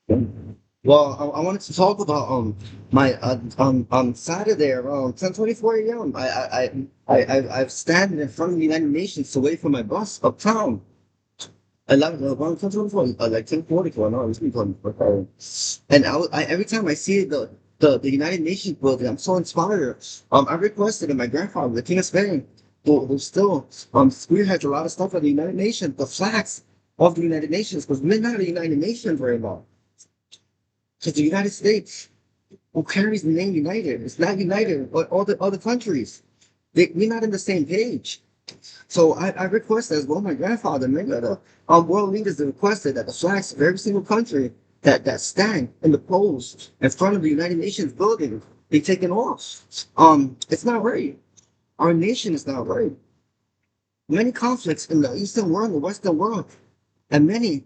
Well, I wanted to talk about my on Saturday around 10:24 a.m. I've standing in front of the United Nations to wait for my bus uptown. 10:24, like 10:44. No, I was recording for and every time I see the United Nations building, I'm so inspired. I requested that my grandfather, the King of Spain, who still spearheads a lot of stuff at the United Nations, the flags of the United Nations, because we're not the United Nations very well. Because the United States, who carries the name United, it's not united, but all the other countries, we're not on the same page. So I request as well, my grandfather, many other world leaders have requested that the flags of every single country that stand in the poles in front of the United Nations building be taken off. It's not right. Our nation is not right. Many conflicts in the Eastern world, the Western world, and many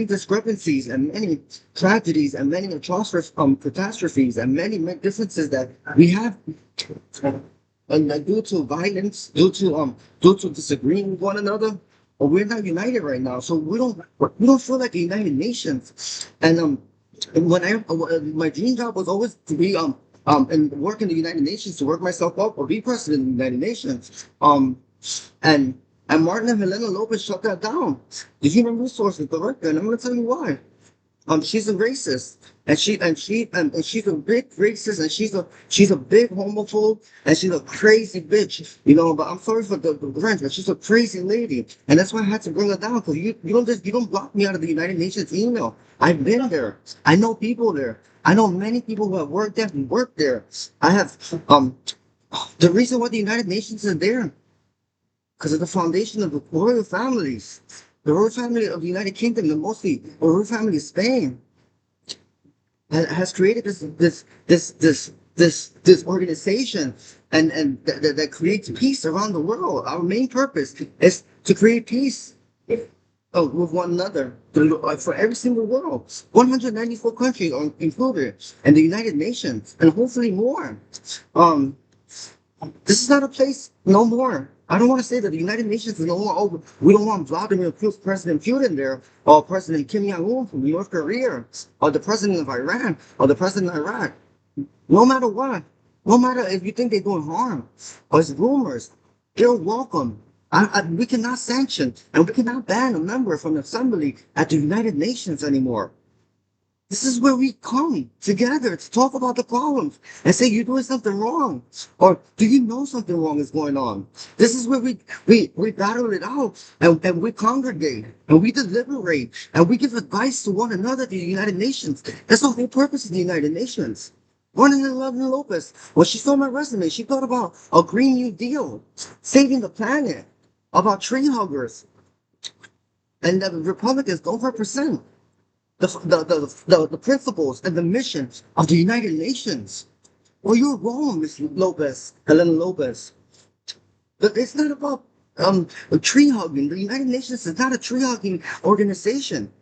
discrepancies and many tragedies and many atrocious catastrophes and many differences that we have and due to violence, due to disagreeing with one another, or we're not united right now. So we don't feel like a United Nations. And when my dream job was always to be and work in the United Nations to work myself up or be president of the United Nations. And and Martin and Helena Lopez shut that down. The human resources director, and I'm going to tell you why. She's a racist, and she's a big racist, and she's a big homophobe, and she's a crazy bitch, you know. But I'm sorry for the French, but she's a crazy lady, and that's why I had to bring her down. Because you don't block me out of the United Nations email. I've been there. I know people there. I know many people who have worked there and worked there. I have the reason why the United Nations is there because of the foundation of the royal families. The royal family of the United Kingdom, and mostly the royal family of Spain, has created this organization that creates peace around the world. Our main purpose is to create peace with one another for every single world. 194 countries are included, and the United Nations, and hopefully more. Um, this is not a place no more. I don't want to say that the United Nations is no more over. We don't want Vladimir Putin, President Putin there, or President Kim Jong Un from North Korea, or the President of Iran, or the President of Iraq. No matter what, no matter if you think they're doing harm or it's rumors, they're welcome. We cannot sanction and we cannot ban a member from the assembly at the United Nations anymore. This is where we come together to talk about the problems and say you're doing something wrong, or do you know something wrong is going on? This is where we battle it out and we congregate and we deliberate and we give advice to one another, to the United Nations. That's the whole purpose of the United Nations. One in 11 Lopez, when she saw my resume, she thought about a Green New Deal, saving the planet, about tree huggers, and the Republicans don't represent the principles and the missions of the United Nations. Well, you're wrong, Miss Lopez, Helena Lopez. But it's not about tree hugging. The United Nations is not a tree hugging organization.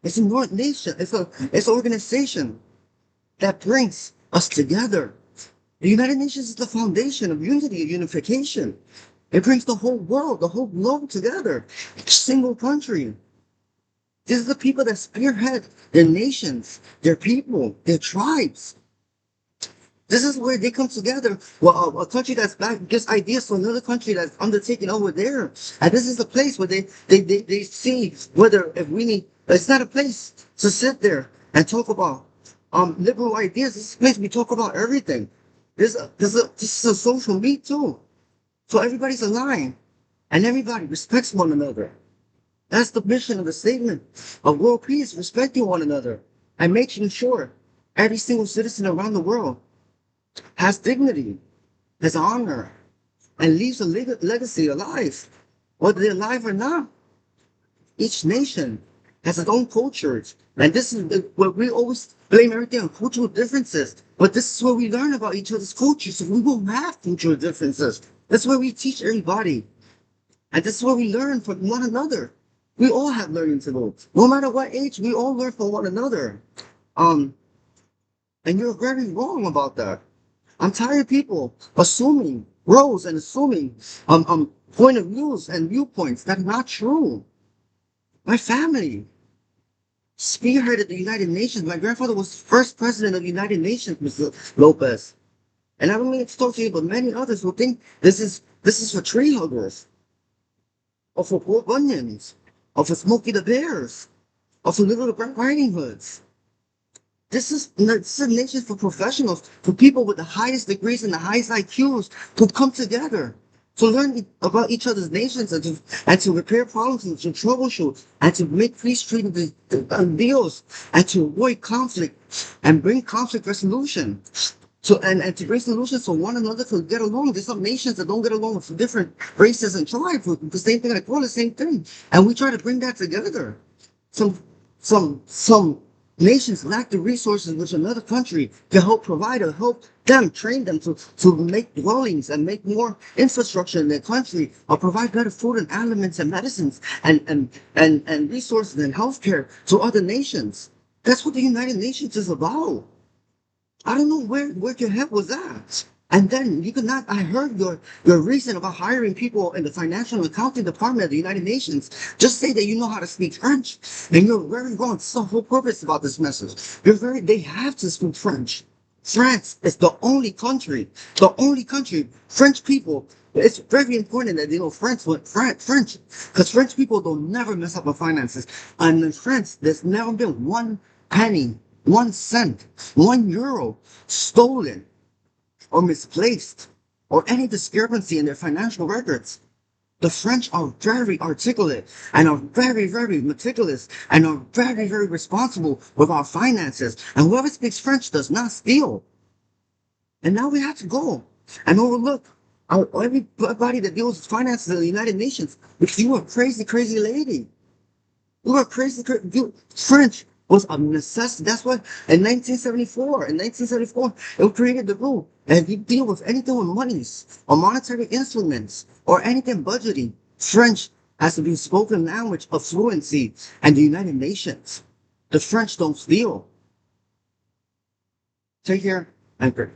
It's a North Nation. It's an organization that brings us together. The United Nations is the foundation of unity and unification. It brings the whole world, the whole globe together. Each single country. These are the people that spearhead their nations, their people, their tribes. This is where they come together. Well, a country that's back gives ideas to another country that's undertaking over there. And this is the place where they see whether if we need, it's not a place to sit there and talk about liberal ideas. This is a place we talk about everything. This is a social meet too. So everybody's aligned and everybody respects one another. That's the mission of the statement of world peace, respecting one another and making sure every single citizen around the world has dignity, has honor, and leaves a legacy alive, whether they're alive or not. Each nation has its own cultures, and this is where we always blame everything on cultural differences. But this is where we learn about each other's cultures, so we won't have cultural differences. That's where we teach everybody, and this is where we learn from one another. We all have learning to do. No matter what age, we all learn from one another. Um, and you're very wrong about that. I'm tired of people assuming roles and assuming point of views and viewpoints that are not true. My family, spearheaded the United Nations. My grandfather was the first president of the United Nations, Mr. Lopez. And I don't mean to talk to you, but many others will think this is for tree huggers, or for poor bunions, or for Smokey the Bears, or for Little Red Riding Hoods. This is a nation for professionals, for people with the highest degrees and the highest IQs to come together, to learn about each other's nations and to repair problems and to troubleshoot and to make peace treaty deals and to avoid conflict and bring conflict resolution. So and to bring solutions so one another to get along. There's some nations that don't get along with different races and tribes with the same thing, like all the same thing. And we try to bring that together. Some nations lack the resources which another country can help provide or help them train them to make dwellings and make more infrastructure in their country or provide better food and aliments and medicines and resources and healthcare to other nations. That's what the United Nations is about. I don't know where your head was at. And then you could not, I heard your reason about hiring people in the financial and accounting department of the United Nations. Just say that you know how to speak French. And you're very wrong. It's the whole purpose about this message. They have to speak French. France is the only country, French people. It's very important that they know French, because French people don't never mess up with finances. And in France, there's never been one penny, 1 cent, €1 stolen or misplaced or any discrepancy in their financial records. The French are very articulate and are very, very meticulous and are very, very responsible with our finances. And whoever speaks French does not steal. And now we have to go and overlook everybody that deals with finances in the United Nations because you are a crazy, crazy lady. You are crazy. French was a necessity. That's why in 1974, it created the rule. And if you deal with anything with monies or monetary instruments or anything budgeting, French has to be spoken language of fluency and the United Nations. The French don't steal. Take care. Anchor.